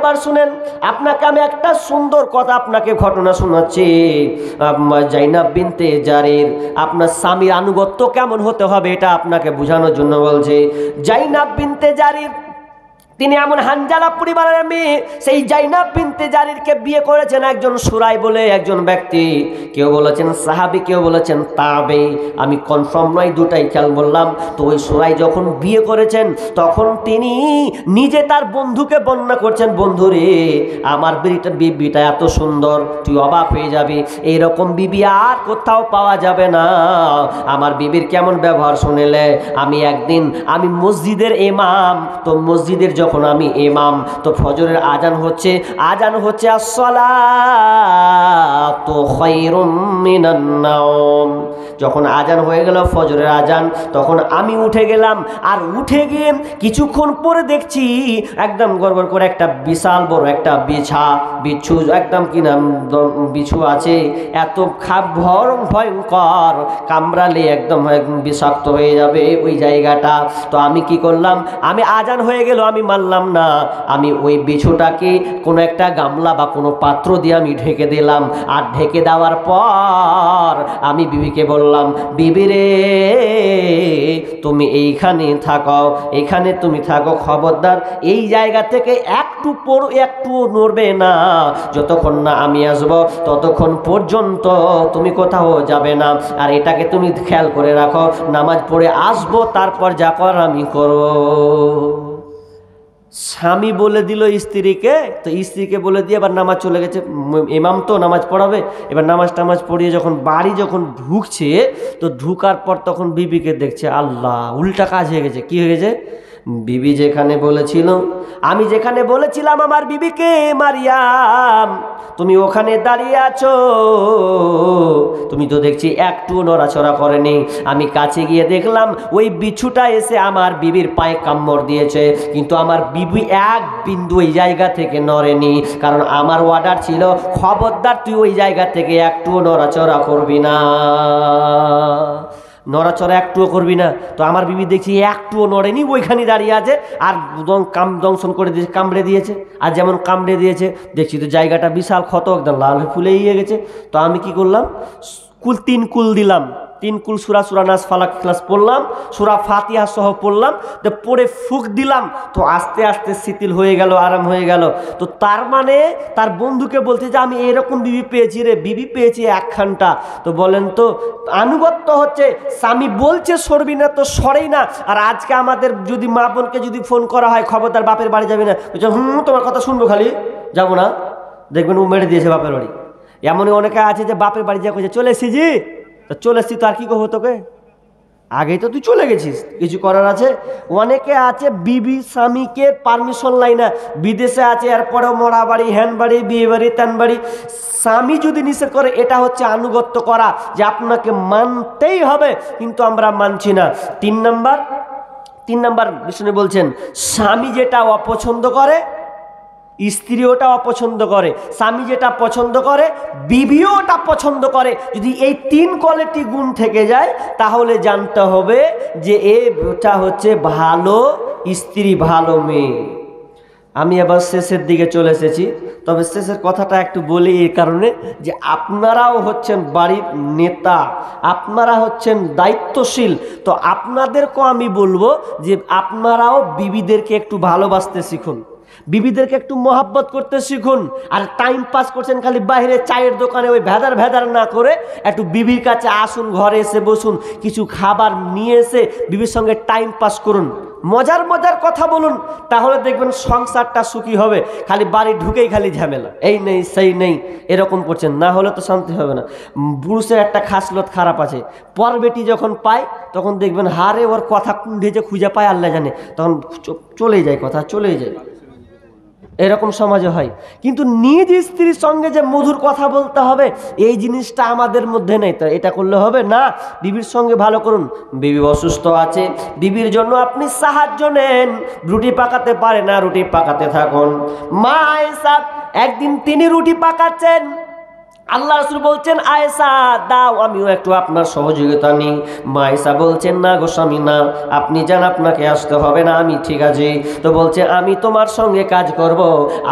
একবার শুনেন, আপনাকে আমি একটা সুন্দর কথা আপনাকে ঘটনা শোনাচ্ছি। জাইনাব বিনতে জারির আপনার স্বামীর আনুগত্য কেমন হতে হবে এটা আপনাকে বোঝানোর জন্য বলছে। জাইনাব বিনতে জারির তিনি এমন হানজালা পরিবারের মেয়ে, সেই জাইনাব বিনতে জারিরকে বিয়ে করেছেন একজন সুরাই বলে একজন ব্যক্তি। কেউ বলেছেন সাহাবী, কেউ বলেছেন তাবে, আমি কনফার্ম নয়, দুটাই খেয়াল বললাম। তো ওই সুরাই যখন বিয়ে করেছেন তখন তিনি নিজে তার বন্ধুকে বর্ণনা করছেন, বন্ধুরে আমার বিবিটা এত সুন্দর, তুই অবাক হয়ে যাবি, এইরকম বিবি আর কোথাও পাওয়া যাবে না। আমার বিবির কেমন ব্যবহার শুনেলে, আমি মসজিদের ইমাম, তো মসজিদের যখন আমি ইমাম, তো ফজরের আজান হচ্ছে আসসালাতু খায়রুম মিনান নাওম। যখন আজান হয়ে গেল ফজরের আজান, তখন আমি উঠে গেলাম। আর উঠে গিয়ে কিছুক্ষণ পরে দেখছি একদম গড়গড় করে একটা বিশাল বড় একটা বিচ্ছু একদম কি নাম বিচ্ছু আছে, এত ভয়ঙ্কর, কামড়ালে একদম বিষাক্ত হয়ে যাবে ওই জায়গাটা। তো আমি কি করলাম, আমি আজান হয়ে গেল, আমি মানলাম না, আমি ওই বিছুটাকে কোনো একটা গামলা বা কোনো পাত্র দিয়ে আমি ঢেকে দিলাম। আর ঢেকে দেওয়ার পর আমি বিবিকে বললাম, বিবি রে তুমি এইখানে তুমি থাকো, খবরদার এই জায়গা থেকে একটু নড়বে না, যতক্ষণ না আমি আসব ততক্ষণ পর্যন্ত তুমি কোথাও যাবে না। আর এটাকে তুমি খেয়াল করে রাখো, নামাজ পড়ে আসবো, তারপর যা কর আমি করব। স্বামী বলে দিল স্ত্রীকে, তো স্ত্রীকে বলে দিয়ে এবার নামাজ চলে গেছে। ইমাম তো নামাজ পড়াবে, এবার নামাজ পড়িয়ে যখন বাড়ি ঢুকছে, তো ঢুকার পর তখন বিবিকে দেখছে, আল্লাহ, উল্টা কাজ হয়ে গেছে। কি হয়ে গেছে? বিবি আমি যেখানে বলেছিলাম আমার বিবিকে, মারিয়াম তুমি ওখানে দাঁড়িয়ে আছো, তুমি তো দেখছি একটু নড়াচড়া করেনি। আমি কাছে গিয়ে দেখলাম ওই বিছুটা এসে আমার বিবির পায়ে কামড় দিয়েছে, কিন্তু আমার বিবি এক বিন্দু ওই জায়গা থেকে নড়েনি, কারণ আমার অর্ডার ছিল, খবরদার তুই ওই জায়গা থেকে একটু নড়াচড়া করবি না, নড়াচড়া একটুও করবি না। তো আমার বিবি দেখছি একটুও নড়েনি, ওইখানে দাঁড়িয়ে আছে, আর দংশন করে দিয়েছে, কামড়ে দিয়েছে। আর যেমন কামড়ে দিয়েছে দেখছি তো জায়গাটা বিশাল ক্ষত, একদম লাল ফুলে গেছে। তো আমি কি করলাম, 3 কুল দিলাম, 3 কুল সূরা নাস ফালাক ক্লাস পড়লাম, সূরা ফাতিহা সহ পড়লাম, তো পড়ে ফুঁক দিলাম, তো আস্তে আস্তে শিথিল হয়ে গেল, আরাম হয়ে গেল। তো তার মানে তার বন্ধুকে বলছে যে আমি এরকম বিবি পেয়েছি রে, বিবি পেয়েছি একখানটা। তো বলেন তো, আনুগত্য হচ্ছে, স্বামী বলছে সরবি না তো সরেই না। আর আজকে আমাদের যদি মা বোনকে যদি ফোন করা হয়, খবরদার বাপের বাড়ি যাবে না, বলছে তোমার কথা শুনবো, খালি যাবো না, দেখবেন ও মেরে দিয়েছে বাপের বাড়ি। এমনই অনেকে আছে যে বাপের বাড়ি যা কইছে, চলে এসেছি জি, তো চলে এসছি, তো আর কি করবো তোকে, আগেই তো তুই চলে গেছিস, কিছু করার আছে? অনেকে আছে বিবি স্বামীকে পারমিশন লাই না, বিদেশে আছে, এরপরেও মরা বাড়ি, হ্যান বাড়ি, বিয়ে বাড়ি, ত্যান বাড়ি। স্বামী যদি নিষেধ করে, এটা হচ্ছে আনুগত্য করা, যে আপনাকে মানতেই হবে, কিন্তু আমরা মানছি না। 3 নাম্বার বিষ্ণু বলছেন, স্বামী যেটা অপছন্দ করে স্ত্রী ওটা অপছন্দ করে, স্বামী যেটা পছন্দ করে বিবিও ওটা পছন্দ করে। যদি এই 3 কোয়ালিটি গুণ থেকে যায়, তাহলে জানতে হবে যে এটা হচ্ছে ভালো স্ত্রী, ভালো মেয়ে। আমি আবার শেষের দিকে চলে এসেছি, তবে শেষের কথাটা একটু বলি এই কারণে যে আপনারাও হচ্ছেন বাড়ির নেতা, আপনারা হচ্ছেন দায়িত্বশীল। তো আপনাদেরকেও আমি বলবো যে আপনারাও বিবিদেরকে একটু ভালোবাসতে শিখুন, বিবিদেরকে একটু মহাব্বত করতে শিখুন। আর টাইম পাস করছেন খালি বাইরে চায়ের দোকানে, ওই ভেদার না করে একটু বিবির কাছে আসুন, ঘরে এসে বসুন, কিছু খাবার নিয়ে এসে বিবির সঙ্গে টাইম পাস করুন, মজার কথা বলুন, তাহলে দেখবেন সংসারটা সুখী হবে। খালি বাড়ি ঢুকেই খালি ঝামেলা, এই নেই সেই নেই, এরকম করছেন, না হলে তো শান্তি হবে না। পুরুষের একটা খাসলত খারাপ আছে, পর বেটি যখন পায় তখন দেখবেন হারে ওর কথা কোন যে খুঁজে পায় আল্লাহ জানে, তখন চলেই যায়, কথা চলেই যায়, এরকম সমাজে হয়। কিন্তু নিজ স্ত্রীর সঙ্গে যে মধুর কথা বলতে হবে, এই জিনিসটা আমাদের মধ্যে নেই। তো এটা করলে হবে না, বিবির সঙ্গে ভালো করুন। বিবি অসুস্থ আছে, বিবির জন্য আপনি সাহায্য নেন, রুটি পাকাতে পারে না, রুটি পাকাতে থাকুন। মা আয়েশা একদিন তিনি রুটি পাকাচ্ছেন, আল্লাহ রাসূল বলছেন আয়েশা দাও আমিও একটু আপনার সহযোগিতা নিই। মা আয়েশা বলছেন না গো স্বামী না, আপনি যান, আপনাকে আসতে হবে না, আমি ঠিক আছে। তো বলছে আমি তোমার সঙ্গে কাজ করব।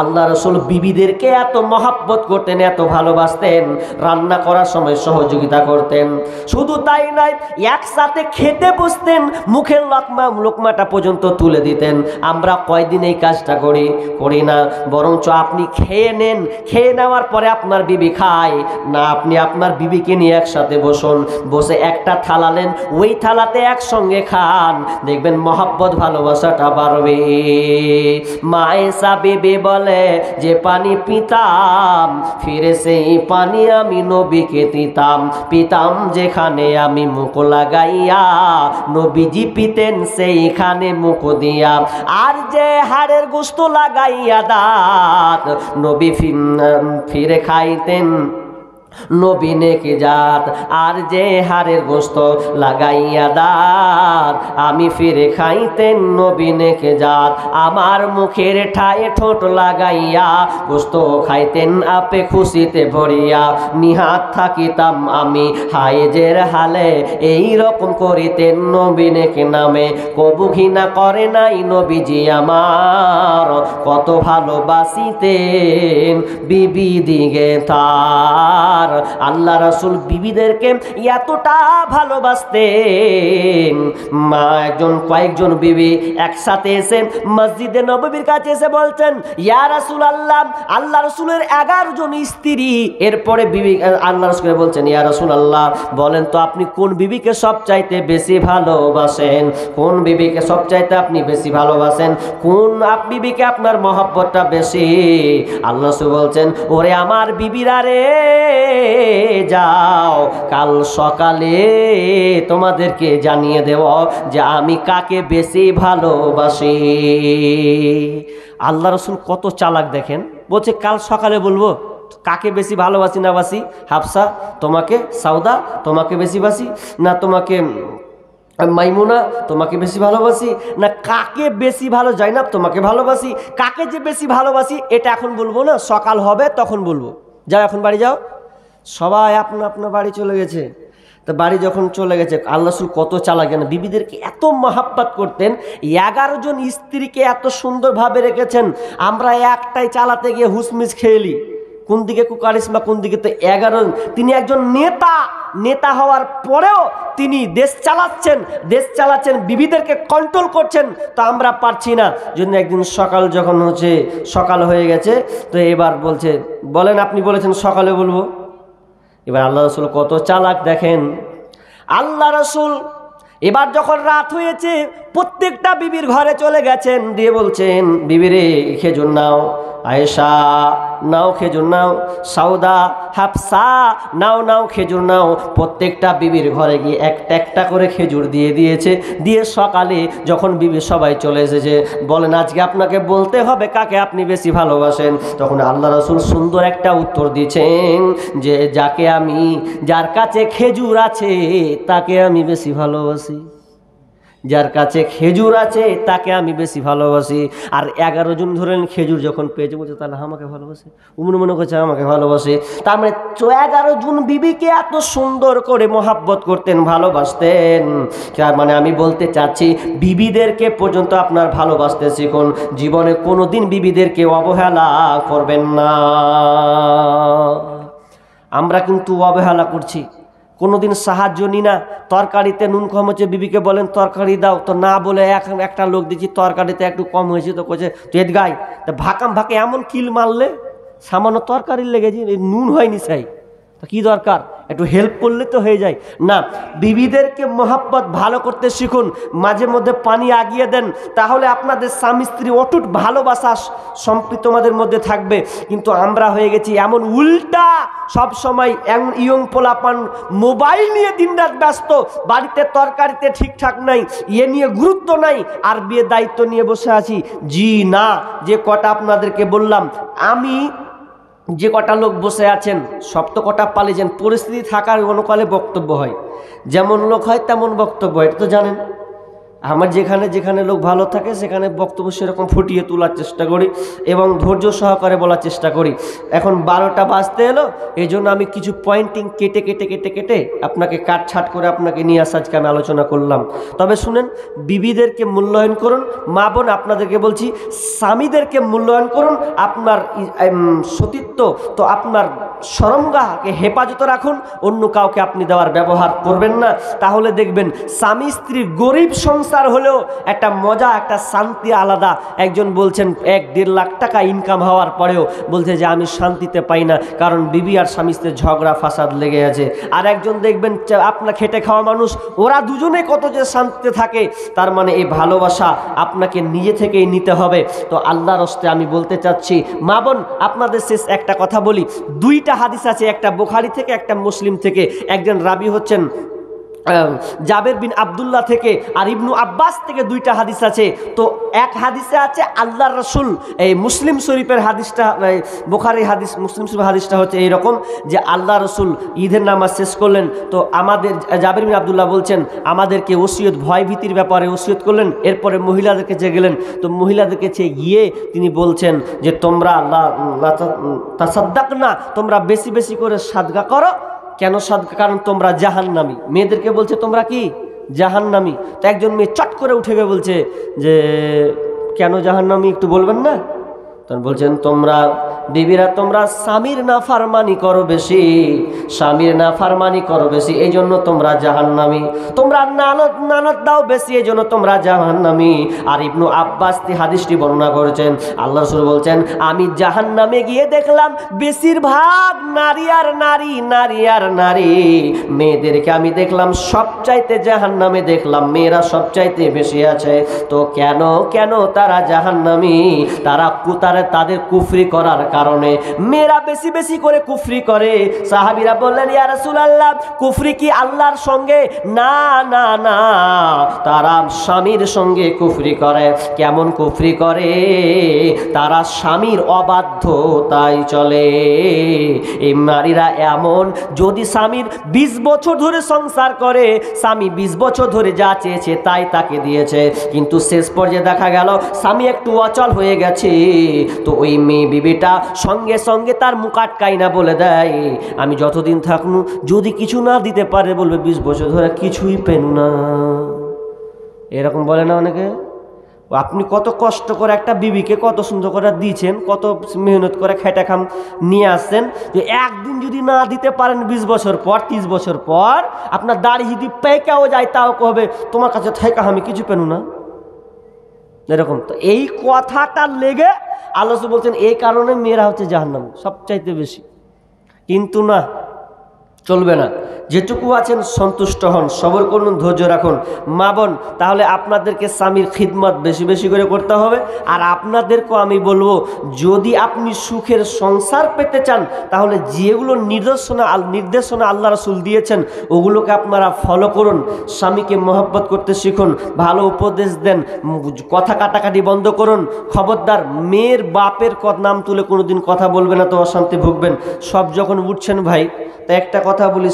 আল্লাহ রাসূল বিবিদেরকে এত মহাব্বত করতেন, এত ভালোবাসতেন, রান্না করার সময় সহযোগিতা করতেন। শুধু তাই নয়, একসাথে খেতে বসতেন, মুখের লোকমাটা পর্যন্ত তুলে দিতেন। আমরা কয়দিন এই কাজটা করি না, বরঞ্চ আপনি খেয়ে নেন, খেয়ে নেওয়ার পরে আপনার বিবি খায় না, আপনি আপনার বিবিকে নিয়ে একসাথে বসে একটা থালা নেন, ওই থালাতে একসঙ্গে খান, দেখবেন মহব্বত ভালোবাসাটা বাড়বে। মা আয়েশা বিবি বলে যে পানি পিতাম, ফিরে সেই পানি আমি নবীকে পিতাম যেখানে আমি মুখ লাগাইয়া, নবীজি পিতেন সেইখানে মুখ দিয়া। আর যে হাড়ের গোশত লাগাইয়া দাঁত, নবী ফিরে খাইতেন নবী নেকে জাত। আর যে হাড়ের গোশত লাগাইয়া দাঁত, আমি ফিরে খাইতেন নবী নেকে জাত। আমার মুখের ঠায়ে ঠোঁট লাগাইয়া গোশত খাইতেন আপে খুশিতে ভরিয়া। নিহাত থাকিতাম আমি হায়েজের হালে, এই রকম করিতেন নবী নেকে নামে। কবু ঘৃণা করে নাই নবীজি আমার, কত ভালোবাসিতেন বিবি দিগে তার। আল্লাহ রাসূল বিবিদেরকে এতটা ভালোবাসতেন, কয়েকজন বিবি একসাথে এসে মসজিদে নববীর কাছে এসে বলছেন ইয়া রাসূলুল্লাহ, আল্লাহ রাসূলের 11 জন স্ত্রী। এরপরে বিবি আল্লাহ রাসূলকে বলছেন ইয়া রাসূলুল্লাহ, বলেন তো আপনি কোন বিবিকে সবচাইতে বেশি ভালোবাসেন? কোন বিবিকে সবচাইতে আপনি বেশি ভালোবাসেন? কোন বিবিকে আপনার মহব্বতটা বেশি? আল্লাহ রাসূল বলছেন ওরে আমার বিবিরা রে, যাও কাল সকালে তোমাদেরকে জানিয়ে দেব যে আমি কাকে বেশি ভালোবাসি। আল্লাহ রাসূল কত চালাক দেখেন, বলছে কাল সকালে বলবো কাকে বেশি ভালোবাসি না বাসি। হাফসা তোমাকে, সাউদা তোমাকে বেশি বাসি, না তোমাকে মাইমুনা তোমাকে বেশি ভালোবাসি, না কাকে বেশি ভালো জাইনাব তোমাকে ভালোবাসি। কাকে যে বেশি ভালোবাসি এটা এখন বলবো না, সকাল হবে তখন বলবো। যাও এখন বাড়ি যাও। সবাই আপনার বাড়ি চলে গেছে। তো বাড়ি যখন চলে গেছে, আল্লাহ রাসূল কত চালাক জানেন, বিবিদেরকে এত মহাব্বত করতেন, 11 জন স্ত্রীকে এত সুন্দরভাবে রেখেছেন। আমরা একটাই চালাতে গিয়ে হুসমিস খেয়েলি, কোন দিকে কুকারিসমা কোন দিকে। তো 11, তিনি একজন নেতা হওয়ার পরেও তিনি দেশ চালাচ্ছেন, বিবিদেরকে কন্ট্রোল করছেন। তো আমরা পারছি না। জন্য একদিন সকাল হয়ে গেছে, তো এবার বলছে বলেন আপনি বলেছেন সকালে বলবো। এবার আল্লাহ রাসূল কত চালাক দেখেন। আল্লাহ রাসূল এবার যখন রাত হয়েছে, প্রত্যেকটা বিবির ঘরে চলে গেছেন, দিয়ে বলছেন বিবিরে খেজুর নাও, আয়েশা নাও খেজুর নাও, সাউদা হাফসা নাও খেজুর নাও। প্রত্যেকটা বিবির ঘরে গিয়ে একটা একটা করে খেজুর দিয়েছে। দিয়ে সকালে যখন বিবি সবাই চলে এসেছে, বলেন আজকে আপনাকে বলতে হবে কাকে আপনি বেশি ভালোবাসেন। তখন আল্লাহ রাসূল সুন্দর একটা উত্তর দিয়েছেন যে যার কাছে খেজুর আছে তাকে আমি বেশি ভালোবাসি। যার কাছে খেজুর আছে তাকে আমি বেশি ভালোবাসি। আর 11 জন ধরেন খেজুর যখন পেয়েছে, বলছে তাহলে আমাকে ভালোবাসে, মনে করছে আমাকে ভালোবাসে। তার মানে 11 জন বিবিকে এত সুন্দর করে মহাব্বত করতেন, ভালোবাসতেন। তার মানে আমি বলতে চাচ্ছি বিবিদেরকে পর্যন্ত আপনার ভালোবাসতে শিখুন। জীবনে কোনোদিন বিবিদেরকে অবহেলা করবেন না। আমরা কিন্তু অবহেলা করছি, কোনোদিন সাহায্য নি না। তরকারিতে নুন কম হচ্ছে, বিবিকে বলেন তরকারি দাও, তো না বলে একটা লোক দিচ্ছি তরকারিতে একটু কম হয়েছে, তো কোচে তুই গাই, তা ভাকে এমন কিল মারলে সামান্য তরকারির লেগেছে, নুন হয়নি চাই, তো কী দরকার, একটু হেল্প করলে তো হয়ে যায় না। বিবিদেরকে মহাব্বত ভালো করতে শিখুন, মাঝে মধ্যে পানি আগিয়ে দেন, তাহলে আপনাদের স্বামী স্ত্রী অটুট ভালোবাসা সম্প্রীতি তোমাদের মধ্যে থাকবে। কিন্তু আমরা হয়ে গেছি এমন উল্টা, সব সময় এমন ইয়ং পোলাপান মোবাইল নিয়ে দিনরাত ব্যস্ত, বাড়িতে তরকারিতে ঠিকঠাক নাই, নিয়ে গুরুত্ব নাই, আর বিয়ে দায়িত্ব নিয়ে বসে আছি। জি না, যে কটা আপনাদেরকে বললাম, আমি যে কটা লোক বসে আছেন সব তো কটা পালিয়েছেন। পরিস্থিতি থাকার অনুকালে বক্তব্য হয়, যেমন লোক হয় তেমন বক্তব্য হয়, এটা তো জানেন। আমার যেখানে যেখানে লোক ভালো থাকে সেখানে বক্তব্য সেরকম ফুটিয়ে তোলার চেষ্টা করি এবং ধৈর্য সহকারে বলার চেষ্টা করি। এখন 12টা বাজতে এলো, এই জন্য আমি কিছু পয়েন্টিং কেটে কেটে কেটে কেটে আপনাকে কাটছাট করে আপনাকে নিয়ে আসা আজকে আমি আলোচনা করলাম। তবে শুনেন, বিবিদেরকে মূল্যায়ন করুন। মা বোন আপনাদেরকে বলছি, স্বামীদেরকে মূল্যায়ন করুন। আপনার সতীত্ব তো আপনার শরমগাহকে হেফাজত রাখুন, অন্য কাউকে আপনি দেওয়ার ব্যবহার করবেন না। তাহলে দেখবেন স্বামী স্ত্রীর গরিব সংসার হলেও একটা মজা, একটা শান্তি আলাদা। একজন বলছেন 1-1.5 লাখ টাকা ইনকাম হওয়ার পরেও বলছে যে আমি শান্তিতে পাই না, কারণ বিবি আর স্বামী স্ত্রীর ঝগড়া ফাসাদ লেগে আছে। আর একজন দেখবেন আপনার খেটে খাওয়া মানুষ, ওরা দুজনে কত যে শান্তিতে থাকে। তার মানে এই ভালোবাসা আপনাকে নিজে থেকেই নিতে হবে। তো আল্লাহর রাস্তে আমি বলতে চাচ্ছি, মা বোন আপনাদের শেষ একটা কথা বলি। 2টা হাদিস আছে, একটা বুখারী থেকে একটা মুসলিম থেকে। একজন রাবি হচ্ছেন জাবের বিন আব্দুল্লাহ থেকে, আর ইবনু আব্বাস থেকে 2টা হাদিস আছে। তো এক হাদিসে আছে আল্লাহর রাসূল, এই মুসলিম শরীফের হাদিসটা, বুখারী হাদিস, মুসলিম শরীফের হাদিসটা হচ্ছে এইরকম যে আল্লাহ রাসূল ঈদের নামাজ শেষ করলেন। তো আমাদের জাবের বিন আব্দুল্লাহ বলছেন আমাদেরকে ওসিয়ত, ভয় ভীতির ব্যাপারে ওসিয়ত করলেন। এরপরে মহিলাদেরকে চেয়ে গেলেন, তো মহিলাদেরকে চেয়ে গিয়ে তিনি বলছেন যে তোমরা তাসাদ্দাকনা, তোমরা বেশি বেশি করে সাদকা করো। কেন সাদকা? কারণ তোমরা জাহান্নামী। মেয়েদেরকে বলছে তোমরা কি জাহান্নামী। তো একজন মেয়ে চট করে উঠে গিয়ে বলছে যে কেন জাহান্নামী, একটু বলবেন না? তখন বলছেন তোমরা বিবিরা তোমরা স্বামীর নাফরমানি করো বেশি, স্বামীর নাফরমানি করো বেশি, এই জন্য তোমরা জাহান্নামী। তোমরা নানত দাও বেশি, এই জন্য তোমরা জাহান্নামী। আর ইবনু আব্বাস হাদিসটি বর্ণনা করেছেন, আল্লাহ রাসূল বলছেন আমি জাহান্নামে গিয়ে দেখলাম বেশিরভাগ নারী আর নারী, নারী আর নারী। মেয়েদেরকে আমি দেখলাম সবচাইতে জাহান্নামে দেখলাম মেয়েরা সবচাইতে বেশি আছে। তো কেন কেন তারা জাহান্নামী? তাদের কুফরি করার কারণে মেয়েরা বেশি বেশি করে কুফরি করে। সাহাবীরা বললেন ইয়া রাসূলুল্লাহ, কুফরি কি আল্লাহর সঙ্গে? না না না, তারা স্বামীর সঙ্গে কুফরি করে। কেমন কুফরি করে? তারা স্বামীর অবাধ্যতায় চলে। এই নারীরা এমন, যদি স্বামীর 20 বছর ধরে সংসার করে, স্বামী 20 বছর ধরে যা চেয়েছে তাই তাকে দিয়েছে, কিন্তু শেষ পর্যায়ে দেখা গেল স্বামী একটু অচল হয়ে গেছে। তো ওই মেয়ে বিবিটা সঙ্গে সঙ্গে তার মুখ আটকাই না, বলে দেয় আমি যতদিন থাকনু যদি কিছু না দিতে পারে, বলবে 20 বছর ধরে কিছুই পেন না। এরকম বলে না অনেকে? আপনি কত কষ্ট করে একটা বিবিকে কত সুন্দর করে দিয়েছেন, কত মেহনত করে খেটে খাম নিয়ে আসছেন, যে একদিন যদি না দিতে পারেন 20 বছর পর, 30 বছর পর আপনার দাড়ি যদি পেকেও যায় তাও কবে তোমার কাছে থাইকা আমি কিছু পেনু না। এরকম। তো এই কথাটা লেগে আল্লাহ বলছেন এই কারণে মেয়েরা হচ্ছে জাহান্নাম সবচাইতে বেশি। কিন্তু না, চলবে না। যেটুকু আছেন সন্তুষ্ট হন, সবর করুন, ধৈর্য রাখুন। মা বোন তাহলে আপনাদেরকে স্বামীর খিদমত বেশি বেশি করে করতে হবে। আর আপনাদেরকেও আমি বলবো, যদি আপনি সুখের সংসার পেতে চান তাহলে যেগুলো নির্দেশনা আল্লাহ রাসূল দিয়েছেন ওগুলোকে আপনারা ফলো করুন। স্বামীকে মহব্বত করতে শিখুন, ভালো উপদেশ দেন, কথা কাটাকাটি বন্ধ করুন। খবরদার মেয়ের বাপের নাম তুলে কোনোদিন কথা বলবেন না, তো অশান্তি ভুগবেন। সব যখন উঠছেন ভাই, তা একটা কথা বলি,